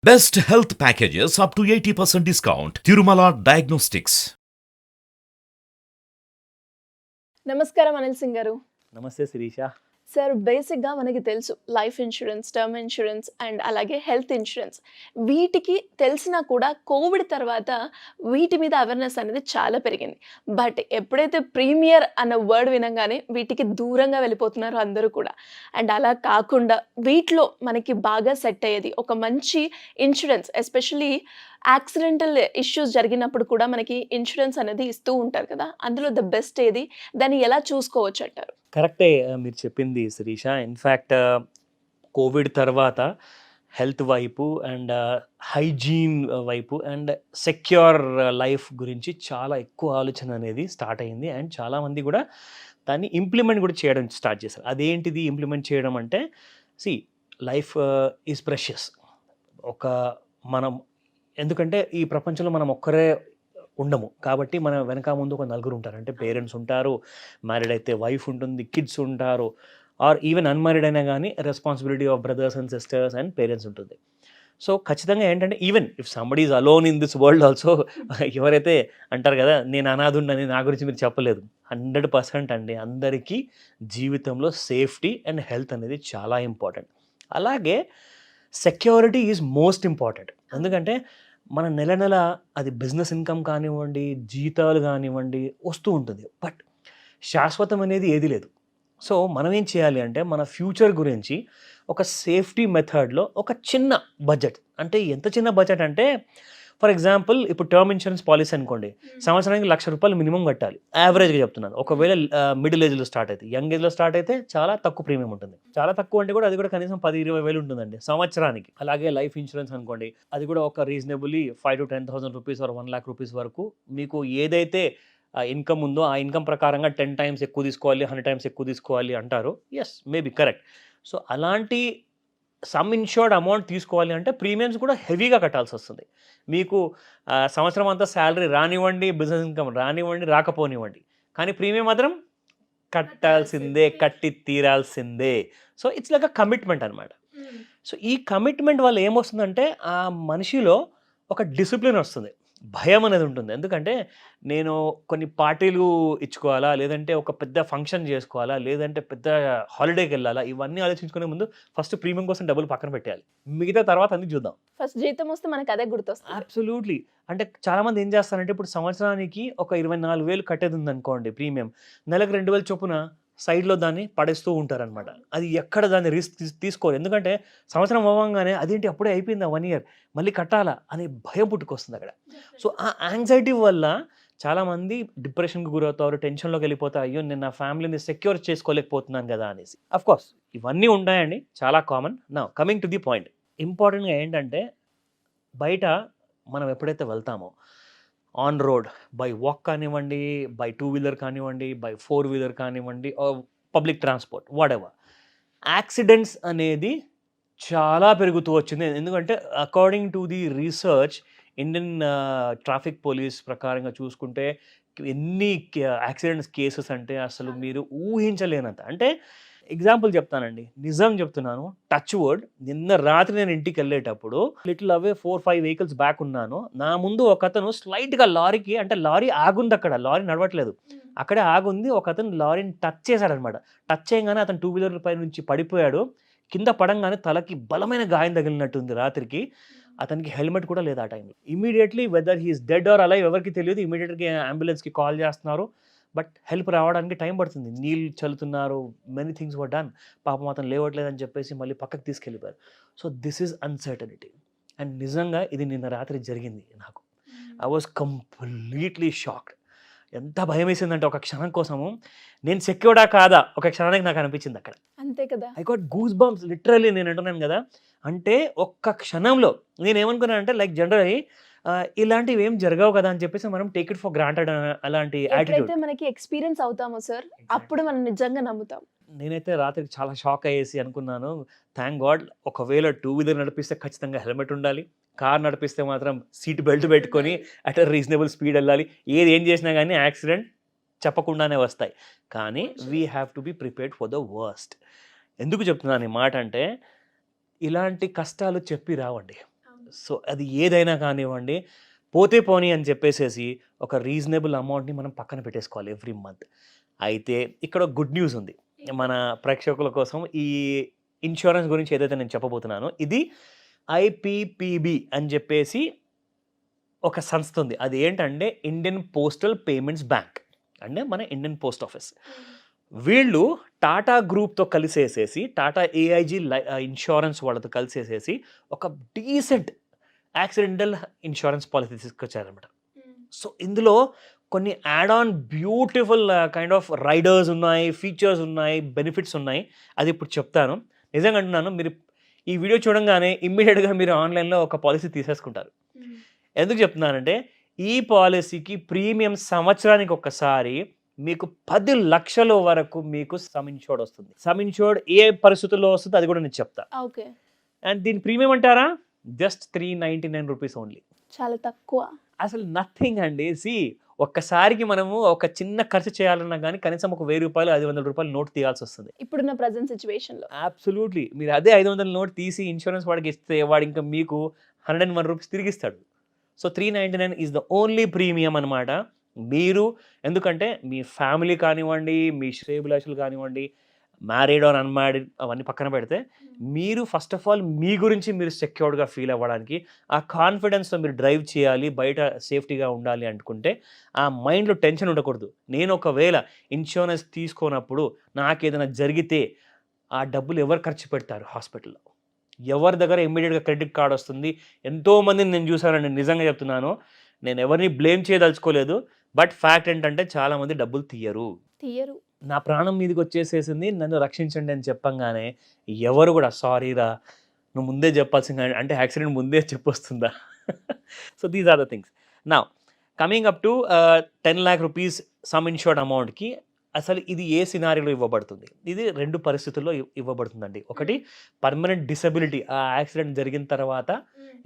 Best health packages up to 80% discount. Tirumala Diagnostics. నమస్కారం అనిల్ సింగ్ గారు. నమస్తే శిరీష. సార్, బేసిక్‌గా మనకి తెలుసు life insurance, term insurance and అలాగే హెల్త్ ఇన్స్యూరెన్స్. వీటికి తెలిసినా కూడా కోవిడ్ తర్వాత వీటి మీద అవేర్‌నెస్ అనేది చాలా పెరిగింది. బట్ ఎప్పుడైతే ప్రీమియర్ అన్న వర్డ్ వినంగానే వీటికి దూరంగా వెళ్ళిపోతున్నారు అందరూ కూడా. అండ్ అలా కాకుండా వీటిలో మనకి బాగా సెట్ అయ్యేది ఒక మంచి ఇన్స్యూరెన్స్, ఎస్పెషల్లీ యాక్సిడెంటల్ ఇష్యూస్ జరిగినప్పుడు కూడా మనకి ఇన్స్యూరెన్స్ అనేది ఇస్తూ ఉంటారు కదా! అందులో ద బెస్ట్ ఏది? దాన్ని ఎలా చూసుకోవచ్చంటారు? కరెక్టే మీరు చెప్పింది శిరీష. ఇన్‌ఫ్యాక్ట్ కోవిడ్ తర్వాత హెల్త్ వైపు అండ్ హైజీన్ వైపు అండ్ సెక్యూర్ లైఫ్ గురించి చాలా ఎక్కువ ఆలోచన అనేది స్టార్ట్ అయింది. అండ్ చాలామంది కూడా దాన్ని ఇంప్లిమెంట్ కూడా చేయడం స్టార్ట్ చేశారు. అదేంటిది ఇంప్లిమెంట్ చేయడం అంటే, లైఫ్ ఈజ్ ప్రెషియస్. ఒక మనం ఎందుకంటే ఈ ప్రపంచంలో మనం ఒక్కరే ఉండము. కాబట్టి మన వెనక ముందు ఒక నలుగురు ఉంటారు. అంటే పేరెంట్స్ ఉంటారు, మ్యారీడ్ అయితే వైఫ్ ఉంటుంది, కిడ్స్ ఉంటారు, ఆర్ ఈవెన్ అన్‌మ్యారీడ్ అయినా కానీ responsibility of brothers and sisters and parents ఉంటుంది. సో ఖచ్చితంగా ఏంటంటే, even if somebody is alone in this world also, ఎవరైతే అంటారు కదా నేను అనాథుడినని, నా గురించి మీరు చెప్పలేదు, 100% అండి. అందరికీ జీవితంలో సేఫ్టీ అండ్ హెల్త్ అనేది చాలా ఇంపార్టెంట్. అలాగే సెక్యూరిటీ ఈజ్ మోస్ట్ ఇంపార్టెంట్. ఎందుకంటే మన నెల నెల అది బిజినెస్ ఇన్కమ్ కానివ్వండి, జీతాలు కానివ్వండి వస్తూ ఉంటుంది. బట్ శాశ్వతం అనేది ఏది లేదు. సో మనం ఏం చేయాలి అంటే, మన ఫ్యూచర్ గురించి ఒక సేఫ్టీ మెథడ్లో ఒక చిన్న బడ్జెట్, అంటే ఎంత చిన్న బడ్జెట్ అంటే, ఫర్ ఎగ్జాంపుల్ ఇప్పుడు టర్మ్ ఇన్సూరెన్స్ పాలసీ అనుకోండి, సంవత్సరానికి ₹1,00,000 మినిమం కట్టాలి. యావరేజ్గా చెప్తున్నాను. ఒకవేళ మిడిల్ ఏజ్లో స్టార్ట్ అయితే, యంగ్ ఏజ్లో స్టార్ట్ అయితే చాలా తక్కువ ప్రీమియం ఉంటుంది. చాలా తక్కువ అంటే కూడా అది కూడా కనీసం 10,000-20,000 ఉంటుందండి సంవత్సరానికి. అలాగే లైఫ్ ఇన్సూరెన్స్ అనుకోండి, అది కూడా ఒక రీజనబుల్లీ ₹5,000 to 10,000 ఆర్ ₹1,00,000 వరకు మీకు ఏదైతే ఇన్కమ్ ఉందో ఆ ఇన్కమ్ ప్రకారంగా 10 టైమ్స్ ఎక్కువ తీసుకోవాలి, 100 టైమ్స్ ఎక్కువ తీసుకోవాలి అంటారు. Yes, maybe correct. సో అలాంటి సమ్ ఇన్షూర్డ్ అమౌంట్ తీసుకోవాలి అంటే ప్రీమియమ్స్ కూడా హెవీగా కట్టాల్సి వస్తుంది. మీకు సంవత్సరం అంతా శాలరీ రానివ్వండి, బిజినెస్ ఇన్కమ్ రానివ్వండి, రాకపోనివ్వండి, కానీ ప్రీమియం మాత్రం కట్టాల్సిందే, కట్టి తీరాల్సిందే. So it's like a commitment అనమాట. సో ఈ కమిట్మెంట్ వల్ల ఏమొస్తుందంటే, ఆ మనిషిలో ఒక డిసిప్లిన్ వస్తుంది, భయం అనేది ఉంటుంది. ఎందుకంటే నేను కొన్ని పార్టీలు ఇచ్చుకోవాలా, లేదంటే ఒక పెద్ద ఫంక్షన్ చేసుకోవాలా, లేదంటే పెద్ద హాలిడేకి వెళ్ళాలా, ఇవన్నీ ఆలోచించుకునే ముందు ఫస్ట్ ప్రీమియం కోసం డబ్బులు పక్కన పెట్టాలి. మిగతా తర్వాత అన్ని చూద్దాం. ఫస్ట్ జీతం వస్తే మనకు అదే గుర్తొస్తుంది. అబ్సల్యూట్లీ. అంటే చాలామంది ఏం చేస్తారంటే, ఇప్పుడు సంవత్సరానికి ఒక 24,000 కట్టేది ఉందనుకోండి ప్రీమియం, నెలకు 2,000 చొప్పున సైడ్లో దాన్ని పడేస్తూ ఉంటారనమాట. అది ఎక్కడ దాన్ని రిస్క్ తీసుకోరు. ఎందుకంటే సంవత్సరం అవ్వంగానే అదేంటి అప్పుడే అయిపోయిందా 1 ఇయర్, మళ్ళీ కట్టాలా అనే భయం పుట్టుకొస్తుంది అక్కడ. సో ఆ యాంగ్జైటీ వల్ల చాలామంది డిప్రెషన్కి గురవుతారు, టెన్షన్లోకి వెళ్ళిపోతారు. అయ్యో నేను నా ఫ్యామిలీని సెక్యూర్ చేసుకోలేకపోతున్నాను కదా అనేసి. కోర్స్ ఇవన్నీ ఉంటాయండి, చాలా common. Now coming to the point, ఇంపార్టెంట్గా ఏంటంటే, బయట మనం ఎప్పుడైతే వెళ్తామో ఆన్ రోడ్, బై వాక్ కానివ్వండి, బై 2 వీలర్ కానివ్వండి, బై 4 వీలర్ కానివ్వండి, పబ్లిక్ ట్రాన్స్పోర్ట్ వాటెవర్, యాక్సిడెంట్స్ అనేది చాలా పెరుగుతూ వచ్చింది. ఎందుకంటే according to the research, Indian traffic police ప్రకారంగా చూసుకుంటే ఎన్ని యాక్సిడెంట్స్ కేసెస్ అంటే అసలు మీరు ఊహించలేనంత. అంటే ఎగ్జాంపుల్ చెప్తానండి, నిజం చెప్తున్నాను, టచ్ వుడ్. నిన్న రాత్రి నేను ఇంటికి వెళ్ళేటప్పుడు లిటిల్ అవే 4-5 వెహికల్స్ బ్యాక్ ఉన్నాను. నా ముందు ఒక అతను స్లైట్గా లారీకి, అంటే లారీ ఆగుంది, అక్కడ లారీ నడవట్లేదు, అక్కడే ఆగుంది, ఒక అతను లారీని టచ్ చేశాడనమాట. టచ్ చేయగానే అతను 2 వీలర్ పై నుంచి పడిపోయాడు. కింద పడంగానే తలకి బలమైన గాయం తగిలినట్టుంది రాత్రికి. అతనికి హెల్మెట్ కూడా లేదు ఆ టైంలో. Immediately whether he is dead or alive ఎవరికి తెలియదు. ఇమీడియట్గా అంబులెన్స్కి కాల్ చేస్తున్నారు, బట్ హెల్ప్ రావడానికి టైం పడుతుంది. నీళ్ళు చల్లుతున్నారు, మెనీ థింగ్స్ వర్ డన్. పాపం అతను లేవట్లేదని చెప్పేసి మళ్ళీ పక్కకు తీసుకెళ్ళిపోయారు. So this is uncertainty. And నిజంగా ఇది నిన్న రాత్రి జరిగింది నాకు. I was completely shocked. ఎంత భయం వేసిందంటే, ఒక క్షణం కోసము నేను సెక్యూర్డా కాదా ఒక క్షణానికి నాకు అనిపించింది అక్కడ. అంతే కదా. I got goose bumps literally. నేను అంటున్నాను కదా, అంటే ఒక్క క్షణంలో నేను ఏమనుకున్నానంటే, లైక్ జనరల్లీ ఇలాంటివి ఏం జరగవు కదా అని చెప్పేసి మనం టేక్ ఇట్ ఫర్ గ్రాంటెడ్ అలాంటి యాటిట్యూడ్. ఎప్పుడైతే మనకి ఎక్స్పీరియన్స్ అవుతామో సార్, అప్పుడు మనం నిజంగా నమ్ముతాం. నేనైతే రాత్రికి చాలా షాక్ అయ్యేసి అనుకున్నాను, థ్యాంక్ గాడ్, ఒకవేళ 2 వీలర్ నడిపిస్తే ఖచ్చితంగా హెల్మెట్ ఉండాలి, కార్ నడిపిస్తే మాత్రం సీట్ బెల్ట్ పెట్టుకొని అట్ రీజనబుల్ స్పీడ్ వెళ్ళాలి. ఏం చేసినా కానీ యాక్సిడెంట్ చెప్పకుండానే వస్తాయి. కానీ we have to be prepared for the worst. ఎందుకు చెప్తున్నాను ఈ మాట అంటే, ఇలాంటి కష్టాలు చెప్పి రావండి. సో అది ఏదైనా కానివ్వండి, పోతే పోనీ అని చెప్పేసేసి ఒక రీజనబుల్ అమౌంట్‌ని మనం పక్కన పెట్టేసుకోవాలి ఎవ్రీ మంత్. అయితే ఇక్కడ గుడ్ న్యూస్ ఉంది. మన ప్రేక్షకుల కోసం ఈ ఇన్స్యూరెన్స్ గురించి ఏదైతే నేను చెప్పబోతున్నానో ఇది ఐపీపీబీ అని చెప్పేసి ఒక సంస్థ ఉంది. అది ఏంటంటే ఇండియన్ పోస్టల్ పేమెంట్స్ బ్యాంక్, అంటే మన ఇండియన్ పోస్ట్ ఆఫీస్. వీళ్ళు టాటా గ్రూప్తో కలిసేసేసి టాటా ఏఐజీ ఇన్సూరెన్స్ వాళ్ళతో కలిసేసేసి ఒక డీసెంట్ యాక్సిడెంటల్ ఇన్సూరెన్స్ పాలసీ తీసుకొచ్చారనమాట. సో ఇందులో కొన్ని add on beautiful kind of riders ఉన్నాయి, ఫీచర్స్ ఉన్నాయి, బెనిఫిట్స్ ఉన్నాయి. అది ఇప్పుడు చెప్తాను. నిజంగా అంటున్నాను, మీరు ఈ వీడియో చూడంగానే ఇమ్మీడియట్గా మీరు ఆన్లైన్లో ఒక పాలసీ తీసేసుకుంటారు. ఎందుకు చెప్తున్నానంటే ఈ పాలసీకి ప్రీమియం సంవత్సరానికి ఒక్కసారి మీకు 10 లక్షల వరకు మీకు సమ్ ఇన్షూర్డ్ వస్తుంది. సమ్ ఇన్షూర్డ్ ఏ పరిస్థితుల్లో వస్తుందో అది కూడా నేను చెప్తా. ఓకే. అండ్ దీని ప్రీమియం అంటారా, జస్ట్ 399 రూపీస్ ఓన్లీ. చాలా తక్కువ. అసలు నథింగ్ అండి. ఒక్కసారికి మనము ఒక చిన్న ఖర్చు చేయాలన్నా కానీ కనీసం ఒక 1000 రూపాయలు 500 రూపాయలు నోట్ తీయాల్సి వస్తుంది ఇప్పుడున్న ప్రజెంట్ సిచ్యువేషన్లో. అబ్సల్యూట్లీ. మీరు అదే 500 నోట్ తీసి ఇన్సూరెన్స్ వాడికి ఇస్తే వాడు ఇంకా మీకు 101 రూపీస్ తిరిగిస్తాడు. So 399 is the only premium అనమాట. మీరు ఎందుకంటే మీ ఫ్యామిలీ కానివ్వండి, మీ శ్రేయభిలాషులు కానివ్వండి, మ్యారీడ్ ఆర్ అన్మ్యారీడ్ అవన్నీ పక్కన పెడితే మీరు ఫస్ట్ ఆఫ్ ఆల్ మీ గురించి మీరు సెక్యూర్డ్గా ఫీల్ అవ్వడానికి, ఆ కాన్ఫిడెన్స్తో మీరు డ్రైవ్ చేయాలి, బయట సేఫ్టీగా ఉండాలి అనుకుంటే ఆ మైండ్లో టెన్షన్ ఉండకూడదు. నేను ఒకవేళ ఇన్సూరెన్స్ తీసుకోనప్పుడు నాకు ఏదైనా జరిగితే ఆ డబ్బులు ఎవరు ఖర్చు పెడతారు హాస్పిటల్లో? ఎవరి దగ్గర ఇమ్మీడియట్గా క్రెడిట్ కార్డ్ వస్తుంది? ఎంతోమందిని నేను చూసానండి, నిజంగా చెప్తున్నాను. నేను ఎవరిని బ్లేమ్ చేయదలుచుకోలేదు, బట్ ఫ్యాక్ట్ ఏంటంటే చాలామంది డబ్బులు తీయరు. నా ప్రాణం మీదకి వచ్చేసేసింది, నన్ను రక్షించండి అని చెప్పంగానే ఎవరు కూడా సారీరా నువ్వు ముందే చెప్పాల్సింది, అంటే యాక్సిడెంట్ ముందే చెప్పొస్తుందా? So these are the things. నా coming up to 10 lakh rupees sum insured అమౌంట్కి అసలు ఇది ఏ సినారీలో ఇవ్వబడుతుంది? ఇది 2 పరిస్థితుల్లో ఇవ్వబడుతుందండి. ఒకటి పర్మనెంట్ డిసబిలిటీ, ఆ యాక్సిడెంట్ జరిగిన తర్వాత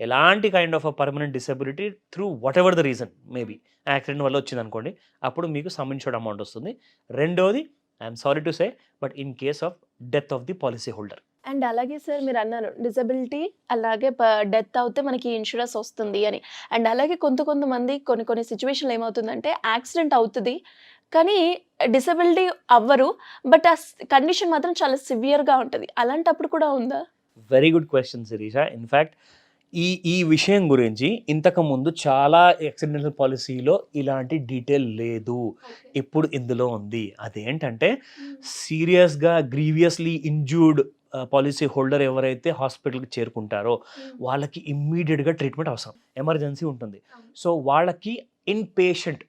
ఎలాంటి kind of permanent disability through what ever the reason, maybe accident వల్ల వచ్చింది అనుకోండి, అప్పుడు మీకు సమ్ ఇన్షూర్డ్ అమౌంట్ వస్తుంది. రెండోది, I'm sorry to say, but in case of death of the policy holder. And అలాగే సార్ మీరు అన్నారు డిజబిలిటీ అలాగే డెత్ అవుతే మనకి ఇన్సూరెన్స్ వస్తుంది అని. అండ్ అలాగే కొంతమంది కొన్ని సిచ్యువేషన్లో ఏమవుతుందంటే యాక్సిడెంట్ అవుతుంది కానీ డిసబిలిటీ అవ్వరు, బట్ ఆ కండిషన్ మాత్రం చాలా సివియర్గా ఉంటుంది. అలాంటప్పుడు కూడా ఉందా? Very good question Sirisha. In fact ఈ విషయం గురించి ఇంతకుముందు చాలా యాక్సిడెంటల్ పాలసీలో ఇలాంటి డీటెయిల్ లేదు, ఇప్పుడు ఇందులో ఉంది. అదేంటంటే సీరియస్గా గ్రీవియస్లీ ఇంజూర్డ్ పాలసీ హోల్డర్ ఎవరైతే హాస్పిటల్కి చేరుకుంటారో వాళ్ళకి ఇమ్మీడియట్గా ట్రీట్మెంట్ అవసరం, ఎమర్జెన్సీ ఉంటుంది. సో వాళ్ళకి ఇన్ పేషెంట్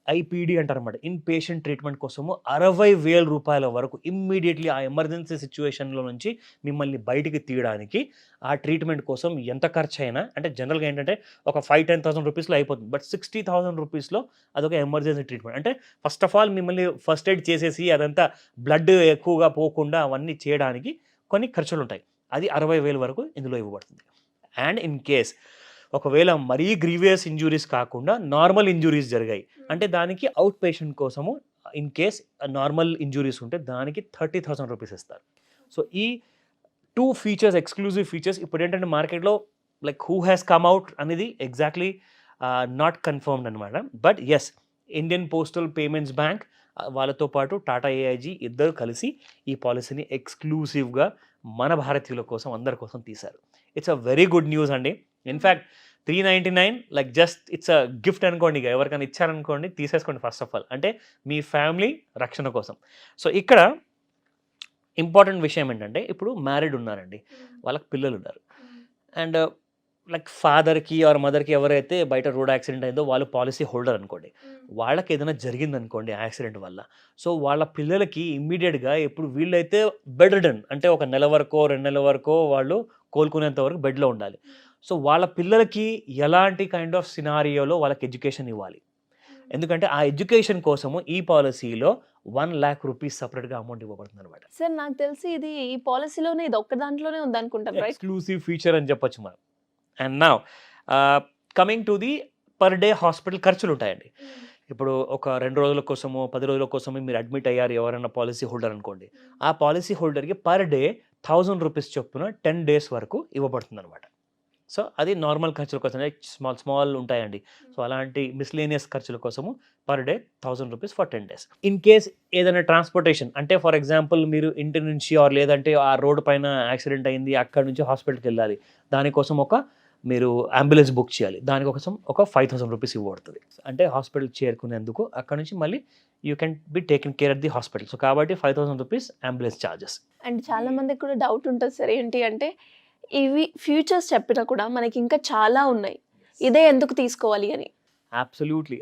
ఐపీడీ అంటారు అన్నమాట, ఇన్ పేషెంట్ ట్రీట్మెంట్ కోసము 60,000 రూపాయల వరకు ఇమ్మీడియట్లీ ఆ ఎమర్జెన్సీ సిచ్యువేషన్లో నుంచి మిమ్మల్ని బయటికి తీయడానికి ఆ ట్రీట్మెంట్ కోసం ఎంత ఖర్చు అయినా, అంటే జనరల్గా ఏంటంటే ఒక 5-10,000 రూపీస్లో అయిపోతుంది, బట్ 60,000 రూపీస్లో అదొక ఎమర్జెన్సీ ట్రీట్మెంట్. అంటే ఫస్ట్ ఆఫ్ ఆల్ మిమ్మల్ని ఫస్ట్ ఎయిడ్ చేసేసి అదంతా బ్లడ్ ఎక్కువగా పోకుండా అవన్నీ చేయడానికి కొన్ని ఖర్చులు ఉంటాయి. అది 60,000 వరకు ఇందులో ఇవ్వబడుతుంది. అండ్ ఇన్ కేస్ ఒకవేళ మరీ గ్రీవియస్ ఇంజురీస్ కాకుండా నార్మల్ ఇంజురీస్ జరిగాయి అంటే దానికి అవుట్ పేషెంట్ కోసము ఇన్ కేస్ నార్మల్ ఇంజురీస్ ఉంటే దానికి 30,000 రూపీస్ ఇస్తారు. సో ఈ 2 ఫీచర్స్, ఎక్స్క్లూజివ్ ఫీచర్స్ ఇప్పుడు ఏంటంటే మార్కెట్లో like who has come out అనేది ఎగ్జాక్ట్లీ నాట్ కన్ఫర్మ్డ్ అనమాట. But yes, Indian postal payments bank వాళ్ళతో పాటు టాటా ఏఐజీ ఇద్దరు కలిసి ఈ పాలసీని ఎక్స్క్లూసివ్గా మన భారతీయుల కోసం అందరి కోసం తీశారు. It's a very good news అండి. In fact 399 like just it's a gift అనుకోండి. ఇక ఎవరికైనా ఇచ్చారనుకోండి, తీసేసుకోండి ఫస్ట్ ఆఫ్ ఆల్, అంటే మీ ఫ్యామిలీ రక్షణ కోసం. సో ఇక్కడ ఇంపార్టెంట్ విషయం ఏంటంటే ఇప్పుడు మ్యారీడ్ ఉన్నారండి, వాళ్ళకి పిల్లలు ఉన్నారు, అండ్ లైక్ ఫాదర్కి ఆర్ మదర్కి ఎవరైతే బయట రోడ్ యాక్సిడెంట్ అయిందో వాళ్ళు పాలసీ హోల్డర్ అనుకోండి, వాళ్ళకి ఏదైనా జరిగిందనుకోండి యాక్సిడెంట్ వల్ల, సో వాళ్ళ పిల్లలకి ఇమ్మీడియట్గా ఇప్పుడు వీళ్ళైతే బెడ్ రిడన్, అంటే ఒక నెల వరకో 2 నెలల వరకో వాళ్ళు కోలుకునేంత వరకు బెడ్లో ఉండాలి. సో వాళ్ళ పిల్లలకి ఎలాంటి కైండ్ ఆఫ్ సినారియోలో వాళ్ళకి ఎడ్యుకేషన్ ఇవ్వాలి, ఎందుకంటే ఆ ఎడ్యుకేషన్ కోసము ఈ పాలసీలో 1 lakh రూపీస్ సపరేట్గా అమౌంట్ ఇవ్వబడుతుంది అనమాట. సార్ నాకు తెలిసి ఇది ఈ పాలసీలోనే ఇది ఒక్క దాంట్లోనే ఉంది అనుకుంటాను, రైట్? ఎక్స్క్లూసివ్ ఫీచర్ అని చెప్పొచ్చు మనం. And now coming to the per day hospital ఖర్చులు ఉంటాయండి. ఇప్పుడు ఒక 2 రోజుల కోసమో 10 రోజుల కోసమో మీరు అడ్మిట్ అయ్యారు ఎవరైనా పాలసీ హోల్డర్ అనుకోండి, ఆ పాలసీ హోల్డర్కి పర్ డే 1,000 రూపీస్ చొప్పున 10 days వరకు ఇవ్వబడుతుంది అనమాట. సో అది నార్మల్ ఖర్చుల కోసం స్మాల్ ఉంటాయండి. సో అలాంటి మిస్లేనియస్ ఖర్చుల కోసము per day 1000 rupees for 10 days. In case ఏదైనా ట్రాన్స్పోర్టేషన్ అంటే ఫర్ ఎగ్జాంపుల్ మీరు ఇంటి నుంచి ఆర్ లేదంటే ఆ రోడ్ పైన యాక్సిడెంట్ అయింది, అక్కడ నుంచి హాస్పిటల్కి వెళ్ళాలి, దానికోసం మీరు అంబులెన్స్ బుక్ చేయాలి, దానికోసం ఒక 5000 రూపీస్ ఇవ్వబడుతుంది. అంటే హాస్పిటల్ చేరుకునేందుకు అక్కడ నుంచి మళ్ళీ you can be taken care at the hospital. So కాబట్టి 5000 రూపీస్ అంబులెన్స్ ఛార్జెస్. అండ్ చాలా మందికి కూడా డౌట్ ఉంటుంది సార్, ఏంటి అంటే ఇవి ఫ్యూచర్స్ చెప్పినా కూడా మనకి ఇంకా చాలా ఉన్నాయి, ఇదే ఎందుకు తీసుకోవాలి అని. అబ్సల్యూట్లీ.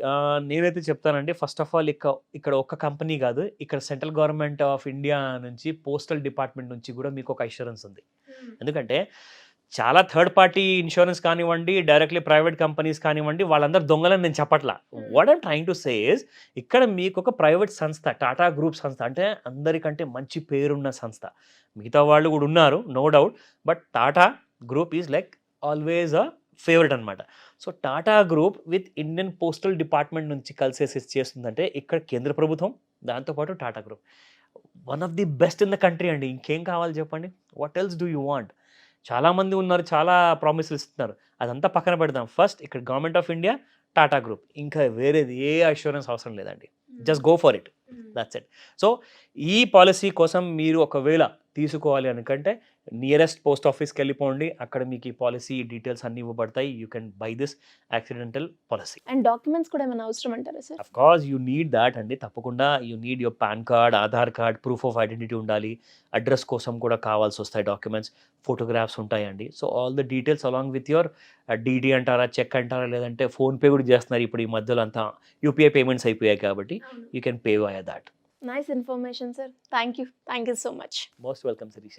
నేనైతే చెప్తానండి, ఫస్ట్ ఆఫ్ ఆల్ ఇక్కడ ఒక్క కంపెనీ కాదు, ఇక్కడ సెంట్రల్ గవర్నమెంట్ ఆఫ్ ఇండియా నుంచి పోస్టల్ డిపార్ట్మెంట్ నుంచి కూడా మీకు ఒక ఇన్సూరెన్స్ ఉంది. ఎందుకంటే చాలా థర్డ్ పార్టీ ఇన్సూరెన్స్ కానివ్వండి, డైరెక్ట్లీ ప్రైవేట్ కంపెనీస్ కానివ్వండి, వాళ్ళందరూ దొంగలని నేను చెప్పట్లా. What I'm trying to say is, ఇక్కడ మీకు ఒక ప్రైవేట్ సంస్థ, టాటా గ్రూప్ సంస్థ, అంటే అందరికంటే మంచి పేరున్న సంస్థ. మిగతా వాళ్ళు కూడా ఉన్నారు, no doubt, but Tata group is like always a favourite అనమాట. So Tata group with Indian postal department నుంచి కలిసేసి చేస్తుందంటే ఇక్కడ కేంద్ర ప్రభుత్వం, దాంతోపాటు Tata group one of the best in the country అండి. ఇంకేం కావాలి చెప్పండి? What else do you want? చాలామంది ఉన్నారు, చాలా ప్రామిసులు ఇస్తున్నారు, అదంతా పక్కన పెడదాం. ఫస్ట్ ఇక్కడ government of India, Tata group, ఇంకా వేరేది ఏ అష్యూరెన్స్ అవసరం లేదండి. Just go for it, that's it. So ఈ పాలసీ కోసం మీరు ఒకవేళ తీసుకోవాలి అనుకంటే నియరెస్ట్ పోస్ట్ ఆఫీస్కి వెళ్ళిపోండి, అక్కడ మీకు ఈ పాలసీ డీటెయిల్స్ అన్నీ ఇవ్వబడతాయి. You can buy this accidental policy. And documents కూడా ఏమైనా అవసరం అంటారా sir? Of course you need that అండి, తప్పకుండా you need your pan card, Aadhaar card, proof of identity ఉండాలి, అడ్రస్ కోసం కూడా కావాల్సి వస్తాయి డాక్యుమెంట్స్, ఫోటోగ్రాఫ్స్ ఉంటాయండి. So all the details along with your DD అంటారా, చెక్ అంటారా, లేదంటే ఫోన్పే కూడా చేస్తున్నారు ఇప్పుడు ఈ మధ్యలో, అంతా యూపీఐ పేమెంట్స్ అయిపోయాయి కాబట్టి you can pay via that. Nice information sir, thank you so much. Most welcome Sirisha.